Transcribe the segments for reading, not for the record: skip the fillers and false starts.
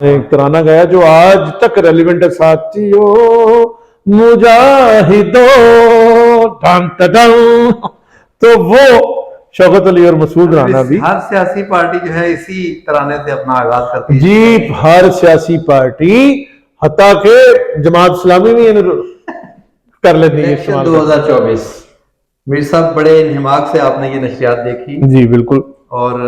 ایک ترانہ گایا جو آج تک ریلیونٹ ہے، ساتھیو مجاہدو ڈھام ٹڈم، تو وہ شوکت علی اور مسعود رانا بھی ہر سیاسی پارٹی جو ہے اسی ترانے سے اپنا آغاز کرتی ہے جی، ہر سیاسی پارٹی حتیٰ کہ جماعت اسلامی بھی کر لیتی ہے الیکشن 2024 میر صاحب بڑے انہماک سے آپ نے یہ نشریات دیکھی جی بالکل، اور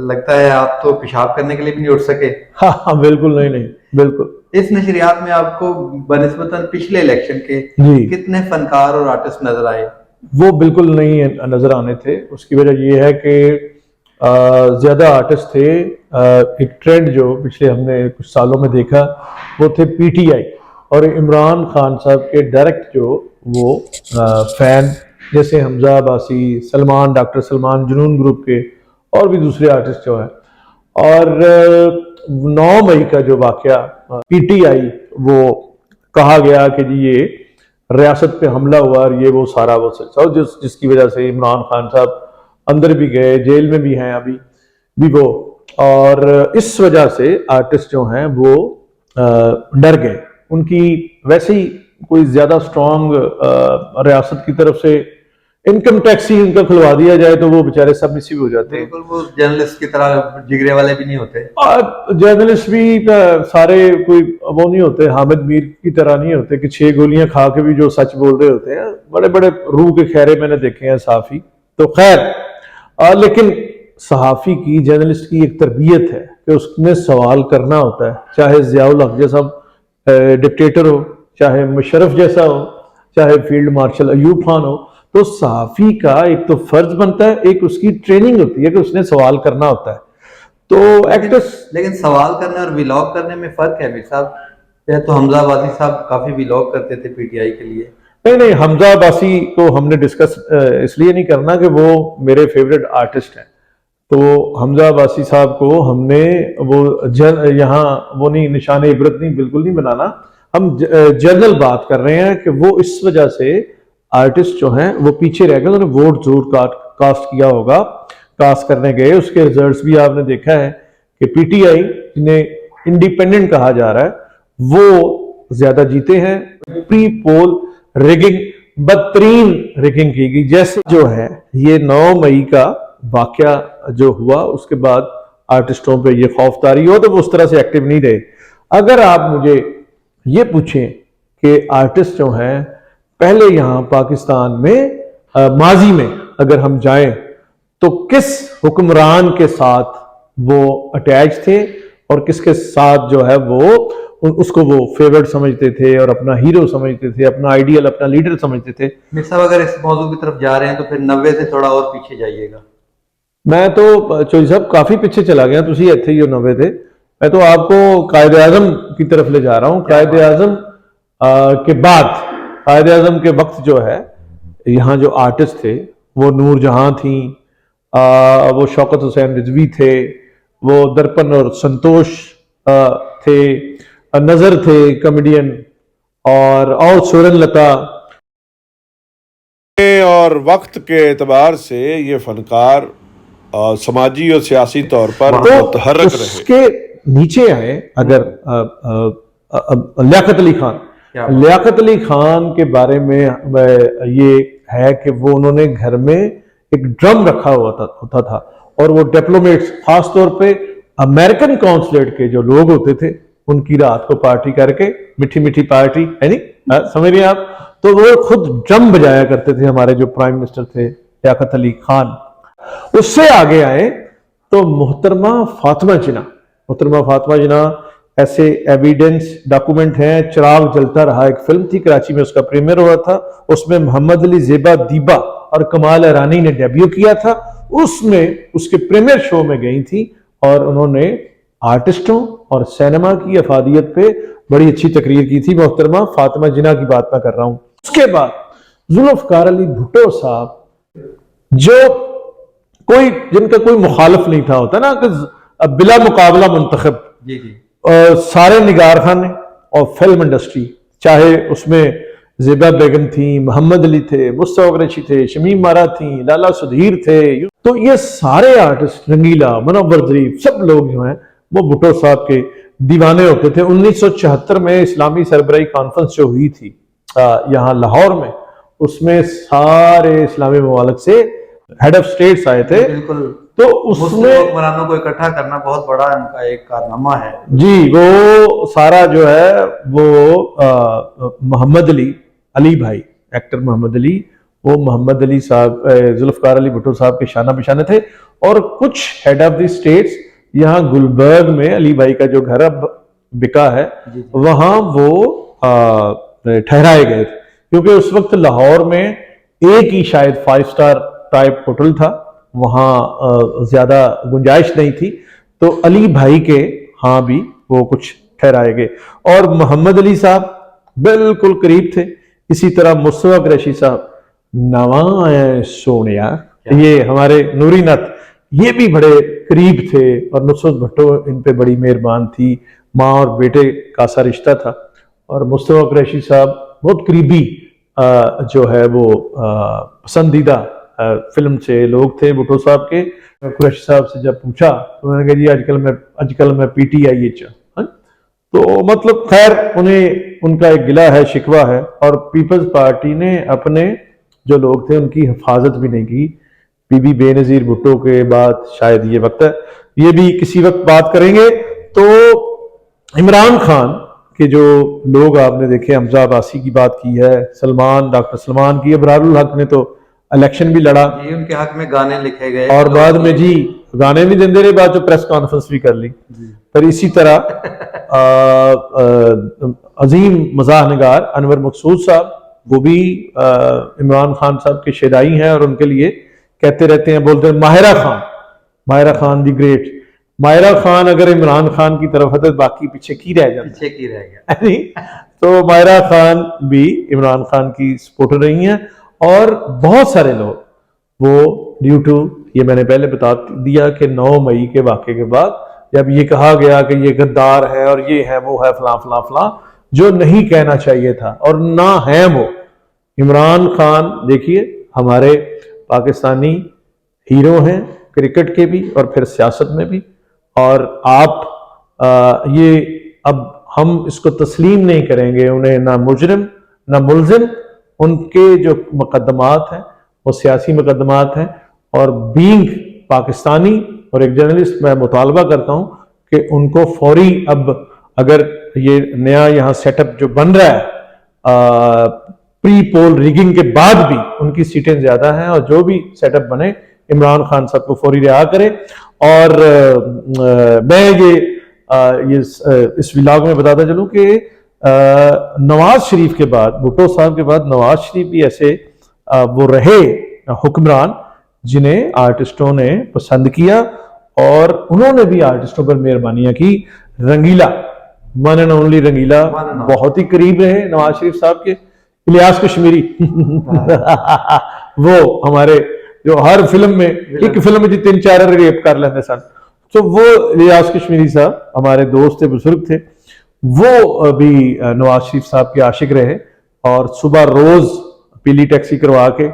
لگتا ہے آپ تو پیشاب کرنے کے لیے بھی نہیں اٹھ سکے. ہاں بالکل، نہیں بالکل. اس نشریات میں آپ کو بنسبتاً پچھلے الیکشن کے جی کتنے فنکار اور آرٹسٹ نظر آئے؟ وہ بالکل نہیں نظر آنے تھے. اس کی وجہ یہ ہے کہ زیادہ آرٹسٹ تھے. ایک ٹرینڈ جو پچھلے ہم نے کچھ سالوں میں دیکھا وہ تھے پی ٹی آئی اور عمران خان صاحب کے ڈائریکٹ جو وہ فین، جیسے حمزہ عباسی، سلمان، ڈاکٹر سلمان جنون گروپ کے اور بھی دوسرے آرٹسٹ جو ہیں. اور 9 مئی کا جو واقعہ پی ٹی آئی وہ کہا گیا کہ جی یہ ریاست پہ حملہ ہوا اور یہ وہ سارا وہ سچ، جس کی وجہ سے عمران خان صاحب اندر بھی گئے، جیل میں بھی ہیں ابھی بھی وہ، اور اس وجہ سے آرٹسٹ جو ہیں وہ ڈر گئے. ان کی ویسے ہی کوئی زیادہ سٹرونگ ریاست کی طرف سے انکم ٹیکس ہی ان کا کھلوا دیا جائے تو وہ بیچارے سبمسیو ہو جاتے ہیں. بالکل، وہ جرنلسٹ کی طرح جگرے والے بھی نہیں ہوتے. اور جرنلسٹ بھی سارے کوئی وہ نہیں ہوتے، حامد میر کی طرح نہیں ہوتے کہ 6 گولیاں کھا کے بھی جو سچ بول رہے ہوتے ہیں. بڑے بڑے روح کے خیرے میں نے دیکھے ہیں صحافی. تو خیر، لیکن صحافی کی، جرنلسٹ کی ایک تربیت ہے کہ اس نے سوال کرنا ہوتا ہے، چاہے ضیاء الحق جیسا ڈکٹیٹر ہو، چاہے مشرف جیسا ہو، چاہے فیلڈ مارشل ایوب خان ہو. تو صحافی کا ایک تو فرض بنتا ہے، ایک اس کی ٹریننگ ہوتی ہے کہ اس نے سوال کرنا ہوتا ہے. تو ایکٹرس لیکن سوال کرنے اور ویلاگ کرنے میں فرق ہے میر صاحب. تو حمزہ عباسی صاحب کافی ویلاگ کرتے تھے پی ٹی آئی کے لیے. نہیں، حمزہ عباسی کو ہم نے ڈسکس اس لیے نہیں کرنا کہ وہ میرے فیوریٹ آرٹسٹ ہیں. تو حمزہ عباسی صاحب کو ہم نے وہ یہاں وہ نہیں، نشان عبرت نہیں، بالکل نہیں بنانا. ہم جنرل بات کر رہے ہیں کہ وہ اس وجہ سے آرٹسٹ جو ہیں وہ پیچھے رہ گئے. انہوں نے ووٹ ضرور کاسٹ کیا ہوگا، کاسٹ کرنے گئے. اس کے ریزلٹس بھی آپ نے دیکھا ہے کہ پی ٹی آئی جنہیں انڈیپینڈنٹ کہا جا رہا ہے وہ زیادہ جیتے ہیں. پری پول ریگنگ، بدترین ریگنگ کی گئی. جیسے جو ہے یہ 9 مئی کا واقعہ جو ہوا اس کے بعد آرٹسٹوں پہ یہ خوف طاری ہو تو وہ اس طرح سے ایکٹیو نہیں رہے. اگر آپ مجھے یہ پوچھیں کہ آرٹسٹ جو ہیں پہلے یہاں پاکستان میں ماضی میں اگر ہم جائیں تو کس حکمران کے ساتھ وہ اٹیچ تھے اور کس کے ساتھ جو ہے وہ اس کو وہ فیورٹ سمجھتے تھے اور اپنا ہیرو سمجھتے تھے، اپنا آئیڈیل، اپنا لیڈر سمجھتے تھے. میر صاحب اگر اس موضوع کی طرف جا رہے ہیں تو پھر 90 سے تھوڑا اور پیچھے جائیے گا. میں تو چوہدری صاحب کافی پیچھے چلا گیا، تسی ایتھے ہی 90 تھے. میں تو آپ کو قائد اعظم کی طرف لے جا رہا ہوں. قائد اعظم کے بعد، قائد اعظم کے وقت جو ہے یہاں جو آرٹسٹ تھے وہ نور جہاں تھیں، وہ شوکت حسین رضوی تھے، وہ درپن اور سنتوش تھے، نظر تھے کامیڈین، اور سورن لتا. اور وقت کے اعتبار سے یہ فنکار سماجی اور سیاسی طور پر متحرک رہے. اس کے نیچے آئے اگر لیاقت علی خان. لیاقت علی خان کے بارے میں یہ ہے کہ وہ انہوں نے گھر میں ایک ڈرم رکھا ہوتا تھا اور وہ ڈپلومیٹس، خاص طور پہ امریکن کونسلیٹ کے جو لوگ ہوتے تھے ان کی رات کو پارٹی کر کے، میٹھی میٹھی پارٹی ہے نہیں، سمجھ رہے ہیں آپ، تو وہ خود ڈرم بجایا کرتے تھے. ہمارے جو پرائم منسٹر تھے لیاقت علی خان. اس سے آگے آئے تو محترمہ فاطمہ جناح. محترمہ فاطمہ جناح ایسے ایویڈنس ڈاکومنٹ ہیں. چراغ جلتا رہا ایک فلم تھی، کراچی میں اس کا پریمیئر ہوا تھا. اس میں محمد علی زیبا دیبا اور کمال ایرانی نے ڈیبیو کیا تھا. اس میں اس کے پریمیئر شو میں گئی تھی اور انہوں نے آرٹسٹوں اور سینما کی افادیت پہ بڑی اچھی تقریر کی تھی. محترمہ فاطمہ جناح کی بات میں کر رہا ہوں. اس کے بعد ذوالفقار علی بھٹو صاحب، جو جن کا کوئی مخالف نہیں تھا، ہوتا نا کہ بلا مقابلہ منتخب. جی جی. سارے نگار خانے اور فلم انڈسٹری، چاہے اس میں زیبا بیگم تھیں، محمد علی تھے، مصطفیٰ قریشی تھے، شمیم مارا تھیں، لالا سدھیر تھے، تو یہ سارے آرٹسٹ، رنگیلا، منور ظریف، سب لوگ جو ہیں وہ بھٹو صاحب کے دیوانے ہوتے تھے. 1974 میں اسلامی سربراہی کانفرنس جو ہوئی تھی یہاں لاہور میں, اس میں سارے اسلامی ممالک سے ہیڈ آف اسٹیٹس آئے تھے. بالکل, تو اس میں حکمرانوں کو اکٹھا کرنا بہت بڑا ان کا ایک کارنامہ ہے. جی, وہ سارا جو ہے وہ محمد علی بھائی, ایکٹر محمد علی, وہ محمد علی صاحب, ذوالفقار علی بھٹو صاحب کے شانہ بشانہ تھے. اور کچھ ہیڈ آف دی اسٹیٹس یہاں گلبرگ میں علی بھائی کا جو گھر اب بکا ہے وہاں وہ ٹھہرائے گئے تھے, کیونکہ اس وقت لاہور میں ایک ہی شاید 5 اسٹار ٹائپ ہوٹل تھا, وہاں زیادہ گنجائش نہیں تھی. تو علی بھائی کے ہاں بھی وہ کچھ ٹھہرائے گئے. اور محمد علی صاحب بالکل قریب تھے. اسی طرح مصطفیٰ قریشی صاحب, نواں سونیا, یہ ہمارے نوری نت, یہ بھی بڑے قریب تھے. اور نصرت بھٹو ان پہ بڑی مہربان تھی, ماں اور بیٹے کا سا رشتہ تھا. اور مصطفیٰ قریشی صاحب بہت قریبی جو ہے وہ پسندیدہ فلم سے لوگ تھے بھٹو صاحب کے. قریشی صاحب سے جب پوچھا تو انہوں نے کہا جی آج کل میں پی ٹی آئی تو مطلب خیر انہیں ان کا ایک گلہ ہے, شکوہ ہے. اور پیپلز پارٹی نے اپنے جو لوگ تھے ان کی حفاظت بھی نہیں کی. بی بی بے نظیر بھٹو کے بعد شاید یہ وقت ہے, یہ بھی کسی وقت بات کریں گے. تو عمران خان کے جو لوگ آپ نے دیکھے, حمزہ عباسی کی بات کی ہے, ڈاکٹر سلمان کی, ابرار الحق نے تو الیکشن بھی لڑا, ان کے حق میں گانے لکھے گئے, اور بعد میں جی گانے بھی دیندے رہے, بعد جو پریس کانفرنس بھی کر لی. پھر اسی طرح عظیم مزاح نگار انور مقصود صاحب, وہ بھی عمران خان صاحب کے شیدائی ہیں, اور ان کے لیے کہتے رہتے ہیں, بولتے ہیں ماہرہ خان دی گریٹ. ماہرہ خان اگر عمران خان کی طرف ہے تو باقی پیچھے کی رہ جاتا, پیچھے کی رہ گیا. تو ماہرہ خان بھی عمران خان کی سپورٹر رہی ہیں. اور بہت سارے لوگ وہ ڈیو ٹو, یہ میں نے پہلے بتا دیا کہ 9 مئی کے واقعے کے بعد جب یہ کہا گیا کہ یہ غدار ہے اور یہ ہے وہ ہے فلاں فلاں فلاں, جو نہیں کہنا چاہیے تھا اور نہ ہیں وہ. عمران خان دیکھیے ہمارے پاکستانی ہیرو ہیں, کرکٹ کے بھی اور پھر سیاست میں بھی. اور آپ یہ اب ہم اس کو تسلیم نہیں کریں گے, انہیں نہ مجرم نہ ملزم. ان کے جو مقدمات ہیں وہ سیاسی مقدمات ہیں. اور بینگ پاکستانی اور ایک جرنلسٹ میں مطالبہ کرتا ہوں کہ ان کو فوری, اب اگر یہ نیا یہاں سیٹ اپ جو بن رہا ہے پری پول ریگنگ کے بعد بھی ان کی سیٹیں زیادہ ہیں, اور جو بھی سیٹ اپ بنے عمران خان صاحب کو فوری رہا کرے. اور میں یہ اس ولاگ میں بتاتا چلوں کہ نواز شریف کے بعد, بھٹو صاحب کے بعد نواز شریف بھی ایسے وہ رہے حکمران جنہیں آرٹسٹوں نے پسند کیا, اور انہوں نے بھی آرٹسٹوں پر مہربانیاں کی. رنگیلا, ون اینڈ اونلی رنگیلا, بہت ہی قریب رہے نواز شریف صاحب کے. الیاس کشمیری وہ ہمارے جو ہر فلم میں, ایک فلم میں 3-4 ریپ کر لیتے سن, تو وہ الیاس کشمیری صاحب ہمارے دوست تھے, بزرگ تھے. وہ بھی نواز شریف صاحب کے عاشق رہے, اور صبح روز پیلی ٹیکسی کروا کے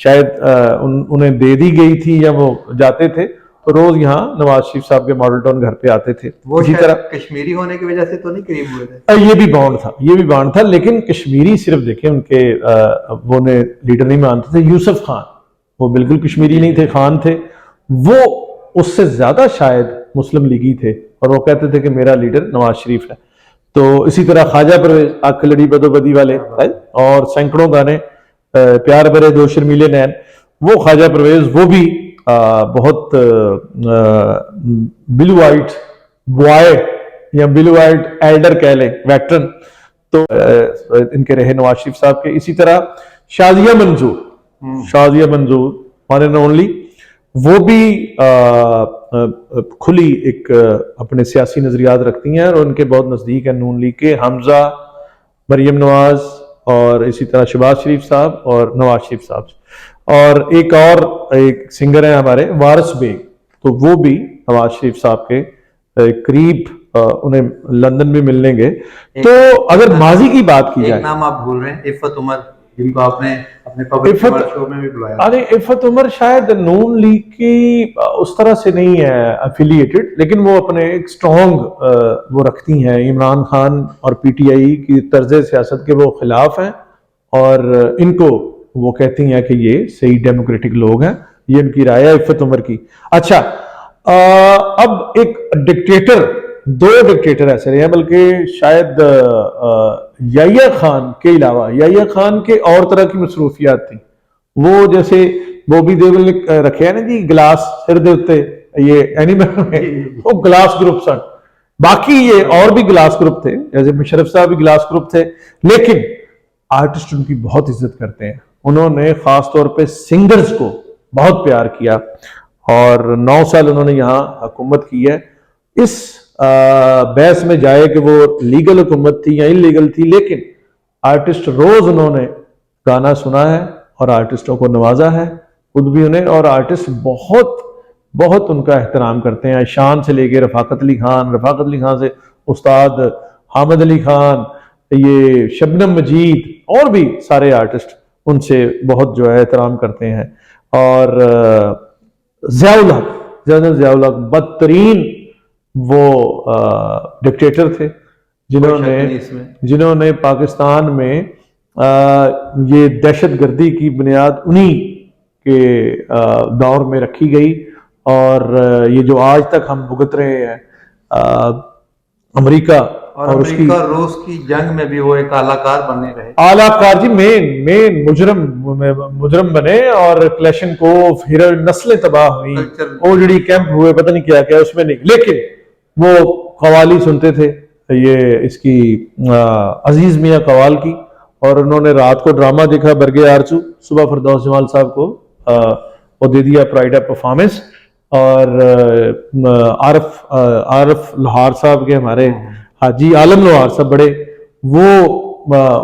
شاید انہیں دے دی گئی تھی یا وہ جاتے تھے, تو روز یہاں نواز شریف صاحب کے ماڈل ٹاؤن گھر پہ آتے تھے. وہ اسی طرح کشمیری ہونے کی وجہ سے تو نہیں قریب ہوئے تھے, یہ بھی بانڈ تھا. لیکن کشمیری صرف دیکھیں ان کے وہ نے لیڈر نہیں مانتے تھے. یوسف خان وہ بالکل کشمیری نہیں تھے, خان تھے. وہ اس سے زیادہ شاید مسلم لیگی تھے, اور وہ کہتے تھے کہ میرا لیڈر نواز شریف ہے. تو اسی طرح خواجہ پرویز, آنکھ لڑی بدو بدی والے, اور سینکڑوں گانے, پیار برے دو شرمیلے نین, وہ خواجہ پرویز وہ بھی بہت بلو آئٹ بوائے یا بلو آئٹ ایلڈر کہہ لیں, ویٹرن, تو ان کے رہے نواز شریف صاحب کے. اسی طرح شازیہ منظور ون اینڈ اونلی, وہ بھی کھلی ایک اپنے سیاسی نظریات رکھتی ہیں, اور ان کے بہت نزدیک ہیں نون لیگ کے حمزہ, مریم نواز, اور اسی طرح شہباز شریف صاحب اور نواز شریف صاحب. اور ایک سنگر ہیں ہمارے وارث بیگ, تو وہ بھی نواز شریف صاحب کے قریب, انہیں لندن میں ملنے گے. تو اگر ماضی کی بات کی جائے, ایک نام آپ بھول رہے ہیں, عفت عمر. جن کو آپ نے اپنے پبلک شو میں بھی بلایا؟ ارے عفت عمر شاید نون لیگ کی اس طرح سے نہیں ہے افیلیٹڈ، لیکن وہ اپنے ایک اسٹرانگ وہ رکھتی ہیں عمران خان اور پی ٹی آئی کی طرز سیاست کے وہ خلاف ہیں، اور ان کو وہ کہتی ہیں کہ یہ صحیح ڈیموکریٹک لوگ ہیں، یہ ان کی رائے ہے عفت عمر کی۔ اچھا اب ایک ڈکٹیٹر، دو ڈکٹیٹر ایسے رہے ہیں، بلکہ شاید یحییٰ خان کے علاوہ یحییٰ خان کے اور طرح کی مصروفیات تھیں، وہ جیسے بوبی دیول نے رکھے ہیں نا جی گلاس سر دے اتے، یہ اینیمل میں وہ گلاس گروپ سن، باقی یہ اور بھی گلاس گروپ تھے، جیسے مشرف صاحب بھی گلاس گروپ تھے، لیکن آرٹسٹ ان کی بہت عزت کرتے ہیں، انہوں نے خاص طور پہ سنگرز کو بہت پیار کیا، اور 9 سال انہوں نے یہاں حکومت کی ہے۔ اس بحث میں جائے کہ وہ لیگل حکومت تھی یا انلیگل تھی، لیکن آرٹسٹ روز انہوں نے گانا سنا ہے اور آرٹسٹوں کو نوازا ہے، خود بھی انہیں، اور آرٹسٹ بہت بہت ان کا احترام کرتے ہیں، شان سے لے کے رفاقت علی خان سے استاد حامد علی خان، یہ شبنم مجید اور بھی سارے آرٹسٹ ان سے بہت جو ہے احترام کرتے ہیں۔ اور ضیاء الحق، جنرل ضیاء الحق بدترین وہ ڈکٹیٹر تھے جنہوں نے پاکستان میں یہ دہشت گردی کی بنیاد انہی کے دور میں رکھی گئی، اور یہ جو آج تک ہم بھگت رہے ہیں امریکہ اور اس کی روس کی جنگ میں بھی وہ ایک اعلیٰ کار بنے رہے، اعلیٰ کار جی، مین مجرم بنے، اور کلیشنکوف نسلیں تباہ ہوئیں، اوجڑی کیمپ ہوئے، پتہ نہیں کیا کیا اس میں نہیں، لیکن وہ قوالی سنتے تھے یہ اس کی عزیز میاں قوال کی، اور انہوں نے رات کو ڈرامہ دیکھا برگے آرزو، صبح فردوس جمال صاحب کو وہ دے دیا پرائڈ آف پرفارمنس، اور عارف لوہار صاحب کے ہمارے حاجی عالم لوہار صاحب بڑے، وہ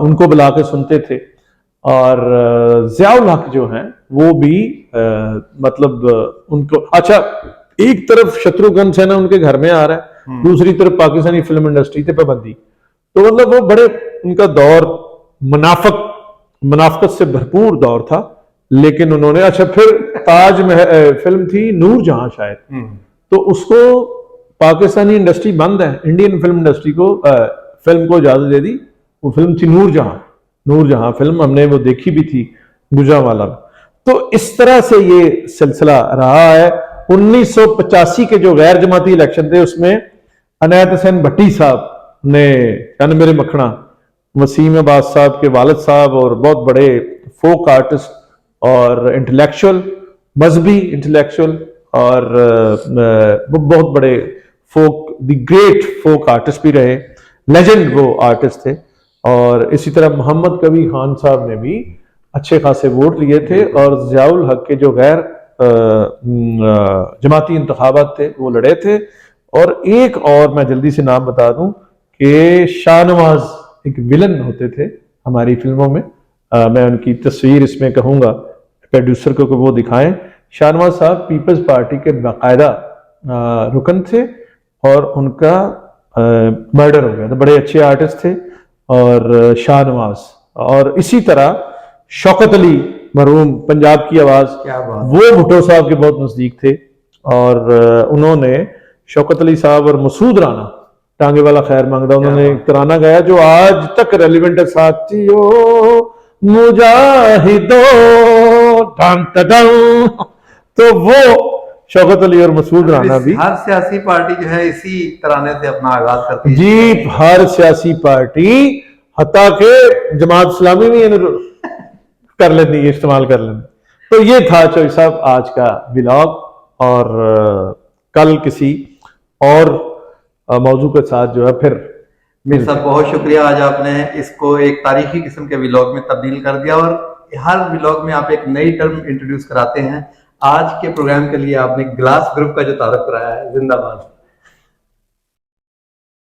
ان کو بلا کے سنتے تھے، اور ضیاء الحق جو ہیں وہ بھی مطلب ان کو، اچھا ایک طرف شتروگھن سینہ ان کے گھر میں آ رہا ہے، دوسری طرف پاکستانی فلم انڈسٹری تے پابندی، تو مطلب وہ بڑے ان کا دور منافقت سے بھرپور دور تھا، لیکن انہوں نے، اچھا پھر تاج فلم تھی نور جہاں شاید، تو اس کو پاکستانی انڈسٹری بند ہے، انڈین فلم انڈسٹری کو فلم کو اجازت دے دی، وہ فلم تھی نور جہاں فلم ہم نے وہ دیکھی بھی تھی گجرانوالہ میں۔ تو اس طرح سے یہ سلسلہ رہا ہے۔ 1985 کے جو غیر جماعتی الیکشن تھے اس میں عنایت حسین بھٹی صاحب نے، یعنی میرے مکھنا وسیم عباس صاحب کے والد صاحب، اور بہت بڑے فوک آرٹسٹ اور انٹلیکچوئل، مذہبی انٹلیکچوئل، اور بہت بڑے folk, the great folk artist بھی رہے، لیجنڈ وہ آرٹسٹ تھے، اور اسی طرح محمد کبھی خان صاحب نے بھی اچھے خاصے ووٹ لیے تھے، اور ضیاء الحق کے جو غیر جماعتی انتخابات تھے وہ لڑے تھے۔ اور ایک اور میں جلدی سے نام بتا دوں کہ شاہ نواز ایک ولن ہوتے تھے ہماری فلموں میں، میں ان کی تصویر اس میں کہوں گا پروڈیوسر کو کہ وہ دکھائیں۔ شاہ نواز صاحب پیپلز پارٹی کے باقاعدہ رکن تھے، اور ان کا مرڈر ہو گیا تھا، بڑے اچھے آرٹسٹ تھے، اور شاہ نواز، اور اسی طرح شوکت علی مرحوم پنجاب کی آواز، وہ بھٹو صاحب کے بہت نزدیک تھے، اور انہوں نے شوکت علی صاحب اور مسعود رانا ٹانگے والا خیر مانگدا، انہوں نے ترانہ گایا جو آج تک ریلیونٹ ہے، ساتھیو مجاہدو ٹان ٹڈن، تو وہ شوکت علی اور مسعود رانا بھی، ہر سیاسی پارٹی جو ہے اسی ترانے سے اپنا آغاز کرتی ہے جی، ہر سیاسی پارٹی، حتیٰ کہ جماعت اسلامی بھی کر لیتی ہے، استعمال کر لیتی۔ تو یہ تھا چوئی صاحب آج کا ولاگ، اور کل کسی اور موضوع کے ساتھ جو ہے پھر میر صاحب بہت شکریہ، آج آپ نے اس کو ایک تاریخی قسم کے ولاگ میں تبدیل کر دیا، اور ہر ولاگ میں آپ ایک نئی ٹرم انٹروڈیوس کراتے ہیں۔ آج کے پروگرام کے لیے آپ نے گلاس گروپ کا جو تعارف کرایا ہے، زندہ باد۔